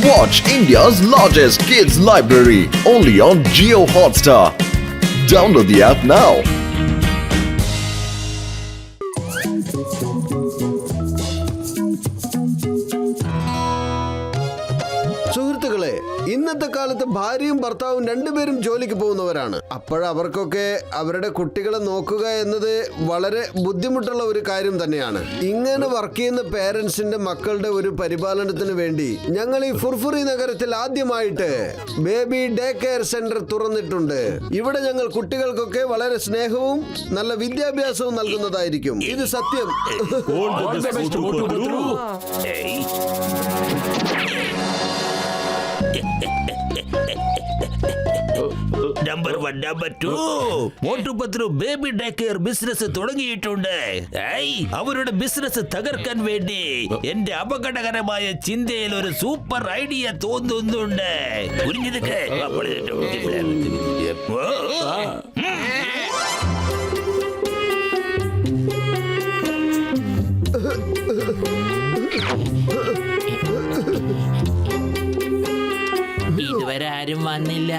Watch India's largest kids library only on Jio Hotstar. Download the app now. സുഹൃത്തുക്കളെ, ഇന്നത്തെ കാലത്ത് ഭാര്യയും ഭർത്താവും രണ്ടുപേരും ജോലിക്ക് പോകുന്നവരാണ്. അപ്പോഴവർക്കൊക്കെ അവരുടെ കുട്ടികളെ നോക്കുക എന്നത് വളരെ ബുദ്ധിമുട്ടുള്ള ഒരു കാര്യം തന്നെയാണ്. ഇങ്ങനെ വർക്ക് ചെയ്യുന്ന പേരൻസിന്റെ മക്കളുടെ ഒരു പരിപാലനത്തിന് വേണ്ടി ഞങ്ങൾ ഈ ഫുർഫുറി നഗരത്തിൽ ആദ്യമായിട്ട് ബേബി ഡേ കെയർ സെന്റർ തുറന്നിട്ടുണ്ട്. ഇവിടെ ഞങ്ങൾ കുട്ടികൾക്കൊക്കെ വളരെ സ്നേഹവും നല്ല വിദ്യാഭ്യാസവും നൽകുന്നതായിരിക്കും. ഇത് സത്യം. നമ്പർ 1 നമ്പർ 2 മോട്ടുപത്രു ബേബി ഡേ കെയർ ബിസിനസ് തുടങ്ങിയിട്ടുണ്ട്. അവരുടെ ബിസിനസ് തകർക്കാൻ വേണ്ടി എന്റെ അപകടകരമായ ചിന്തയിൽ ഒരു സൂപ്പർ ഐഡിയ തോന്നുന്നുണ്ട്. കുഞ്ഞിതൊക്കെ ഇതുവരെ ആരും വന്നില്ല.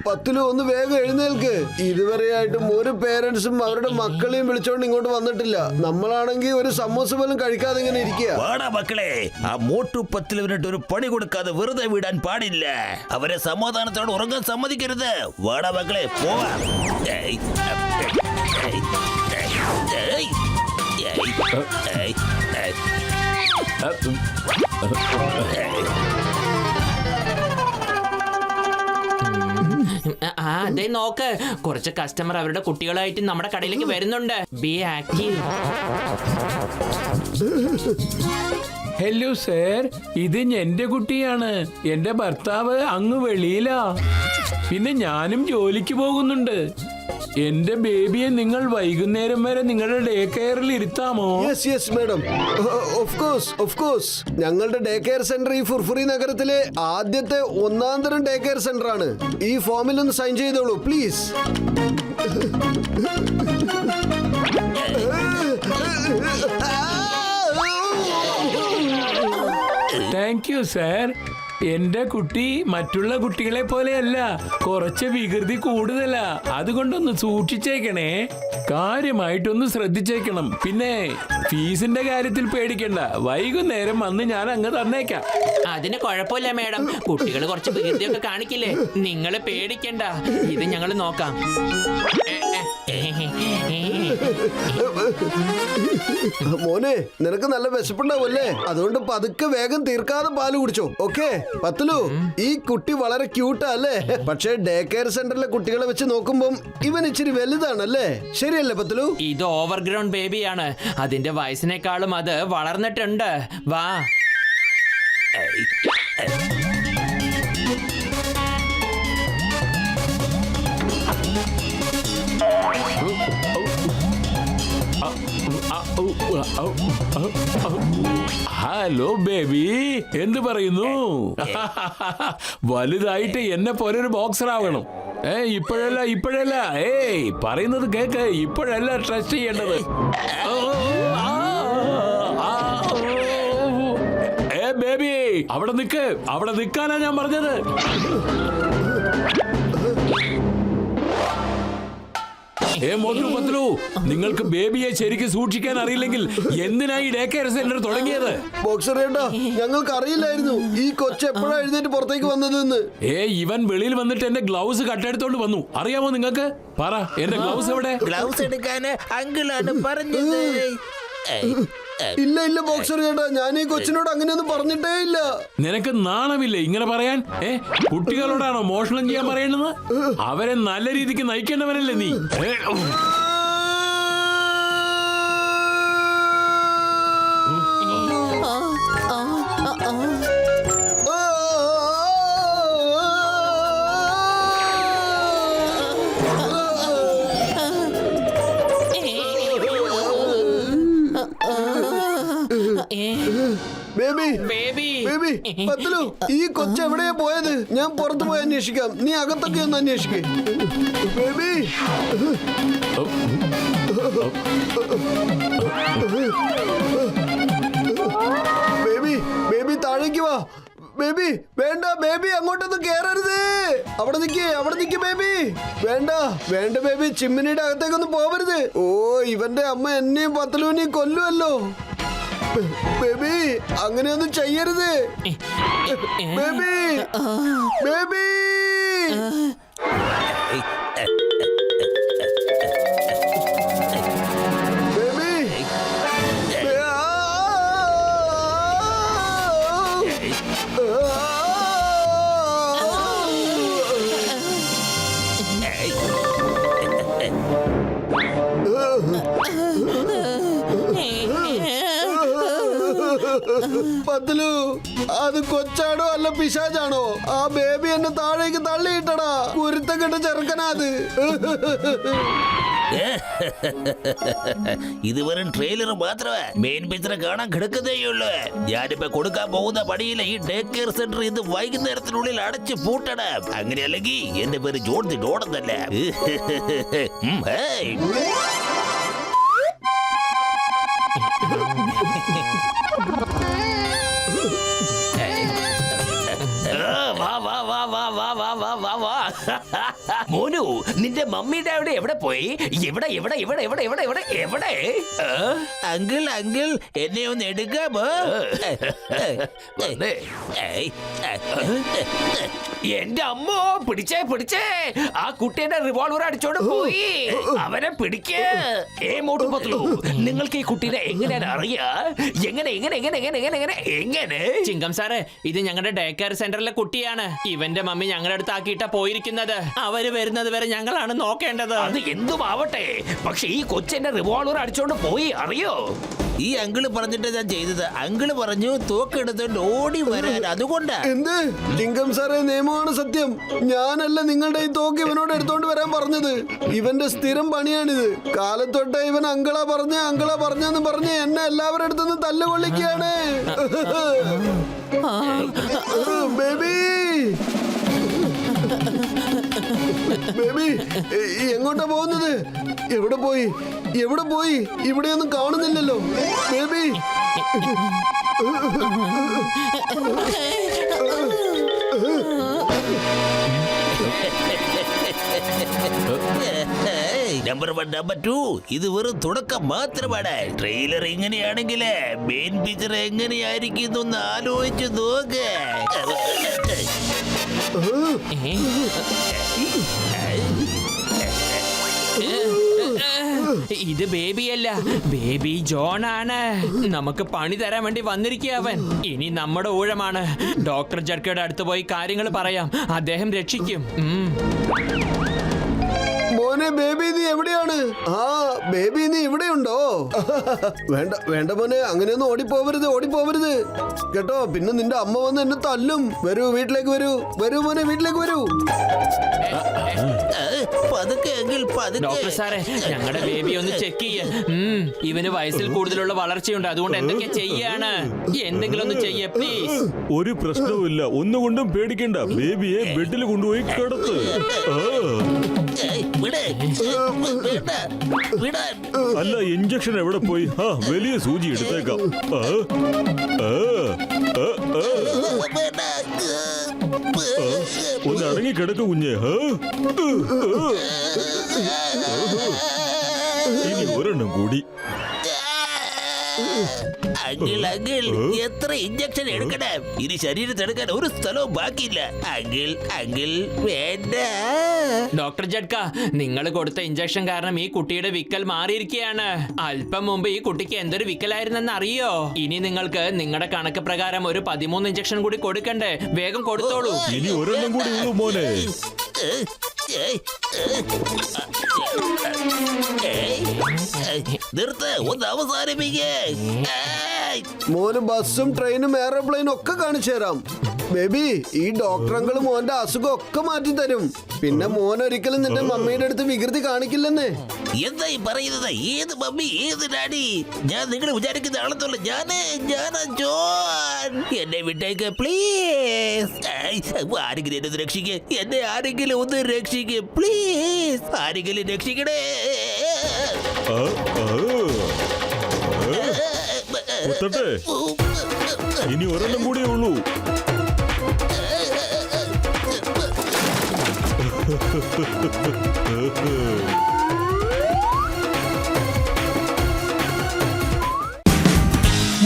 പത്തിലും ഒന്ന് വേഗം എഴുന്നേൽക്ക്. ഇതുവരെയായിട്ടും ഒരു പേരൻസും അവരുടെ മക്കളെയും വിളിച്ചോണ്ട് ഇങ്ങോട്ട് വന്നിട്ടില്ല. നമ്മളാണെങ്കിൽ ഒരു സമോസ പോലും കഴിക്കാതെ ഇങ്ങനെ ഇരിക്കുക. വാടാ മക്കളെ, ആ മോട്ടു പത്തിലുവിനിട്ട് ഒരു പണി കൊടുക്കാതെ വെറുതെ വിടാൻ പാടില്ല. അവരെ സമാധാനത്തോടെ ഉറങ്ങാൻ സമ്മതിക്കരുത്. വാടാ മക്കളെ, പോവാം. അതെ, നോക്ക്, കുറച്ച് കസ്റ്റമർ അവരുടെ കുട്ടികളായിട്ട് നമ്മുടെ കടയിലേക്ക് വരുന്നുണ്ട്. B active. ഹലോ സർ, ഇത് എന്റെ കുട്ടിയാണ്. എന്റെ ഭർത്താവ് അങ്ങ് വെളിയിലാ. പിന്നെ ഞാനും ജോലിക്ക് പോകുന്നുണ്ട്. എന്റെ ബേബിയെ നിങ്ങൾ വൈകുന്നേരം വരെ നിങ്ങളുടെ ഡേ കെയറിൽ ഇരുത്താമോ? Yes madam, of course. ഞങ്ങളുടെ ഡേ കെയർ സെന്റർ ഈ ഫുർഫുറി നഗരത്തിലെ ആദ്യത്തെ ഒന്നാന്തരം ഡേ കെയർ സെന്റർ ആണ്. ഈ ഫോമിൽ ഒന്ന് സൈൻ ചെയ്തോളൂ പ്ലീസ്. Thank you sir. എന്റെ കുട്ടി മറ്റുള്ള കുട്ടികളെ പോലെയല്ല, കുറച്ച് വികൃതി കൂടുതലാ. അതുകൊണ്ടൊന്ന് സൂക്ഷിച്ചേക്കണേ, കാര്യമായിട്ടൊന്ന് ശ്രദ്ധിച്ചേക്കണം. പിന്നെ ഫീസിന്റെ കാര്യത്തിൽ പേടിക്കണ്ട, വൈകുന്നേരം വന്ന് ഞാൻ അങ്ങ് തന്നേക്കാം. അതിന് കുഴപ്പമില്ല മാഡം. കുട്ടികൾ കുറച്ച് വികൃതിയൊക്കെ കാണിക്കില്ലേ, നിങ്ങൾ പേടിക്കണ്ട. ഇത് ഞങ്ങൾ നോക്കാം. മോനെ, നിനക്ക് നല്ല വിശപ്പുണ്ടാവല്ലേ? അതുകൊണ്ട് പതുക്കെ വേഗം തീർക്കാതെ പാല് കുടിച്ചോ. ഓക്കെ പത്തുലു, ഈ കുട്ടി വളരെ ക്യൂട്ടാ അല്ലേ? പക്ഷേ ഡേ കെയർ സെന്ററിലെ കുട്ടികളെ വെച്ച് നോക്കുമ്പോൾ ഇവൻ ഇച്ചിരി വലുതാണല്ലേ? ശരിയല്ലേ പത്തുലു? ഇത് ഓവർഗ്രൗണ്ട് ബേബിയാണ്. അതിന്റെ വയസ്സിനേക്കാളും അത് വളർന്നിട്ടുണ്ട്. വാ. ഹലോ ബേബി, എന്ത് പറയുന്നു? വലുതായിട്ട് എന്നെ പോലെ ഒരു ബോക്സർ ആവണം. ഇപ്പോഴല്ല. പറയുന്നത് കേക്ക്. ഇപ്പോഴല്ല ട്രസ്റ്റ് ചെയ്യേണ്ടത്. ബേബി, അവിടെ നിൽക്കാനാ ഞാൻ പറഞ്ഞത്. നിങ്ങൾക്ക് ബേബിയെ ശരിക്കും സൂക്ഷിക്കാൻ അറിയില്ലെങ്കിൽ എന്തിനായി ഡേ കെയർ സെന്റർ തുടങ്ങിയത്? ബോക്സർ ചേട്ടാ, ഞങ്ങൾക്ക് അറിയില്ലായിരുന്നു ഈ കൊച്ചു എപ്പോഴാ എഴുന്നേറ്റ് പുറത്തേക്ക് വന്നതെന്ന്. ഇവൻ വെളിയിൽ വന്നിട്ട് എന്റെ ഗ്ലൗസ് കട്ടെടുത്തോണ്ട് വന്നു. അറിയാമോ നിങ്ങൾക്ക്? പറ, എന്റെ ഗ്ലൗസ് എവിടെ? ഗ്ലൗസ് എടുക്കാൻ അങ്കിളാണ് പറഞ്ഞത്. ഇല്ല ബോക്സർ ചേട്ടാ, ഞാൻ ഈ കൊച്ചിനോട് അങ്ങനെയൊന്നും പറഞ്ഞിട്ടേ ഇല്ല. നിനക്ക് നാണമില്ലേ ഇങ്ങനെ പറയാൻ? കുട്ടികളോടാണോ മോഷണം ചെയ്യാൻ പറയണത്? അവരെ നല്ല രീതിക്ക് നയിക്കേണ്ടവനല്ലേ നീ? ബേബി ബേബി ബേബി പത്തലു, ഈ കൊച്ചെവിടെയാ പോയത്? ഞാൻ പുറത്തു പോയി അന്വേഷിക്കാം, നീ അകത്തൊക്കെ ഒന്ന് അന്വേഷിക്കേ. ബേബി ബേബി ബേബി താഴേക്ക് വാ. ബേബി വേണ്ട, ബേബി അങ്ങോട്ടൊന്നും കേറരുത്. അവിടെ നിക്ക് ബേബി. വേണ്ട വേണ്ട ബേബി, ചിമ്മിനിയുടെ അകത്തേക്കൊന്നും പോവരുത്. ഓ, ഇവന്റെ അമ്മ എന്നെയും പത്തലുവിനെയും കൊല്ലുമല്ലോ. ബേബി അങ്ങനെയൊന്നും ചെയ്യരുത്. ബേബി ബേബി പത്തലു, അത് കൊച്ചാണോ അല്ല പിശാചാണോ? ആ ബേബി എന്നെ താഴേക്ക് തള്ളിയിട്ടടാ. കുരുത്തം കെട്ട ചെറുക്കനാ അത്. ഇത് വെറും ട്രെയിലർ മാത്രമേ, മെയിൻ പിക്ചർ കാണാൻ കിടക്കുന്നേയുള്ളൂ. ഞാനിപ്പോ കൊടുക്കാൻ പോകുന്ന പണിയില്ല. ഈ ഡേ കെയർ സെന്റർ ഇത് വൈകുന്നേരത്തിനുള്ളിൽ അടച്ചു പൂട്ടണം. അങ്ങനെയല്ലെങ്കിൽ എന്റെ പേര് ജോൺ ദി ഡോൺ എന്നല്ല. മോനു, നിന്റെ മമ്മിയുടെ അവിടെ എവിടെ പോയി? എവിടെ എവിടെ എവിടെ എവിടെ എവിടെ എവിടെ എവിടെ? അങ്കിൾ അങ്കിൾ, എന്നെ ഒന്ന് എടുക്കാമോ? എന്റെ അമ്മോ, പിടിച്ചേ പിടിച്ചേ, ആ കുട്ടിയുടെ റിവോൾവർ അടിച്ചോണ്ട് പോയി. അവനെ പിടിക്കേ. മോട്ടു പത്ലു, നിങ്ങൾക്ക് ഈ കുട്ടീനെ എങ്ങനെയാണ് അറിയാ? എങ്ങനെ എങ്ങനെ എങ്ങനെ എങ്ങനെ എങ്ങനെ എങ്ങനെ എങ്ങനെ? ചിങ്കം സാറേ, ഇത് ഞങ്ങളുടെ ഡേ കെയർ സെന്ററിലെ കുട്ടിയാണ്. ഇവന്റെ മമ്മി ഞങ്ങളുടെ അടുത്ത് ആക്കിയിട്ടാ പോയിരിക്കുന്നത്. അവര് വരുന്നത് വരെ ഞങ്ങളാണ് നോക്കേണ്ടത്. അത് എന്തും ആവട്ടെ, പക്ഷെ ഈ കൊച്ചെന്റെ റിവോൾവർ അടിച്ചോണ്ട് പോയി, അറിയോ? ഈ അങ്കിള് പറഞ്ഞിട്ട് ഞാൻ ചെയ്തത്. അങ്കിള് പറഞ്ഞു തോക്കെടുത്തോണ്ട് ഓടി വരാൻ. അതുകൊണ്ടാ. എന്ത്? ലിംഗം സാറേ, നിയമമാണ് സത്യം. ഞാനല്ല നിങ്ങളുടെ ഈ തോക്ക് ഇവനോട് എടുത്തോണ്ട് വരാൻ പറഞ്ഞത്. ഇവന്റെ സ്ഥിരം പണിയാണിത്. കാലത്തൊട്ടേ ഇവൻ അങ്കിളാ പറഞ്ഞെന്ന് പറഞ്ഞ് എന്നെ എല്ലാവരുടെ അടുത്തുനിന്ന് തല്ലുകൊള്ളിക്കുകയാണ്. ബേബി ബേബി എങ്ങോട്ടാ പോകുന്നത്? എവിടെ പോയി? ഇവിടെയൊന്നും കാണുന്നില്ലല്ലോ. ബേബി നമ്പർ 1 നമ്പർ 2 ഇത് വെറും തുടക്കം മാത്രമാണ്. ട്രെയിലർ എങ്ങനെയാണെങ്കില് മെയിൻ പിക്ചർ എങ്ങനെയായിരിക്കും എന്ന് ആലോചിച്ച് നോക്ക്. ഇത് ബേബിയല്ല, ബേബി ജോൺ ആണ്. നമുക്ക് പണി തരാൻ വേണ്ടി വന്നിരിക്കുക അവൻ. ഇനി നമ്മുടെ ഊഴമാണ്. ഡോക്ടർ ജഡ്കയുടെ അടുത്ത് പോയി കാര്യങ്ങൾ പറയാം. അദ്ദേഹം രക്ഷിക്കും. മോനെ, ബേബി നീ എവിടെയാണ്? ആ ബേബി നീ ഇവിടെയുണ്ടോ? വേണ്ട വേണ്ട മോനെ, അങ്ങനെയൊന്നും ഓടിപ്പോവരുത് കേട്ടോ. പിന്നെ നിന്റെ അമ്മ വന്ന് എന്നെ തല്ലും. വരൂ, വീട്ടിലേക്ക് വരൂ മോനെ, വീട്ടിലേക്ക് വരൂ. ഡോക്ടർ സാറേ, ഞങ്ങളുടെ ബേബി ഒന്ന് ചെക്ക് ചെയ്യ. ഇവന് വയസ്സിൽ കൂടുതലുള്ള വളർച്ചയുണ്ട്. അതുകൊണ്ട് എന്തൊക്കെ ചെയ്യാണ്? എന്തെങ്കിലും ഒന്ന് ചെയ്യ പ്ലീസ്. ഒരു പ്രശ്നവുമില്ല, ഒന്നുകൊണ്ടും പേടിക്കണ്ട. ബേബിയെ ബെഡിൽ കൊണ്ടുപോയി കിടത്ത്. അല്ല, ഇഞ്ചക്ഷൻ എവിടെ പോയി? വലിയ സൂചി എടുത്തേക്കാം. ഒന്ന് അടങ്ങി കിടക്ക കുഞ്ഞെ. ഇനി ഒരെണ്ണം കൂടി. അങ്കിൾ എത്ര ഇഞ്ചക്ഷൻ എടുക്കണം? ഇനി ശരീരത്തെടുക്കാൻ ഒരു സ്ഥലവും ബാക്കിയില്ല. അങ്കിൾ വേണ്ട. ഡോക്ടർ ജഡ്ക, നിങ്ങൾ കൊടുത്ത ഇഞ്ചക്ഷൻ കാരണം ഈ കുട്ടിയുടെ വിക്കൽ മാറിയിരിക്കുകയാണ്. അല്പം മുമ്പ് ഈ കുട്ടിക്ക് എന്തൊരു വിക്കലായിരുന്നെന്ന് അറിയോ? ഇനി നിങ്ങൾക്ക് നിങ്ങളുടെ കണക്ക് പ്രകാരം ഒരു 13 ഇഞ്ചക്ഷൻ കൂടി കൊടുക്കണ്ടേ? വേഗം കൊടുത്തോളൂ. ഇനി ഒരെണ്ണം കൂടി ഉള്ളൂ മോനെ. നിർത്ത്, ഒന്ന് അവസാനിപ്പിക്കേ. മോന് ബസ്സും ട്രെയിനും എയർപ്ലെയിനും ഒക്കെ കാണിച്ചു തരാം. ബേബി, ഈ ഡോക്ടർ അങ്കിള് മോന്റെ അസുഖം ഒക്കെ മാറ്റി തരും. പിന്നെ മോൻ ഒരിക്കലും നിന്റെ മമ്മിയുടെ അടുത്ത് വികൃതി കാണിക്കില്ലെന്നേ. എന്തായി പറയുന്നത്? ഏത് മമ്മി, ഏത് ഡാഡി? ഞാൻ നിങ്ങൾ വിചാരിക്കുന്ന ആളെന്നല്ല. ഞാനാ ജോൺ. എന്നെ വിട്ടേക്ക് പ്ലീസ്. ആരെങ്കിലും എന്നെ ഒന്ന് രക്ഷിക്ക്. എന്നെ ആരെങ്കിലും ഒന്ന് രക്ഷിക്ക് പ്ലീസ്. ആരെങ്കിലും രക്ഷിക്കണേ. മുത്തട്ടെ, ഇനി ഒരെണ്ണം കൂടിയേ ഉള്ളൂ.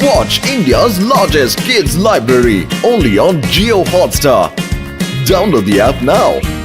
Watch India's largest kids library only on Jio Hotstar. Download the app now.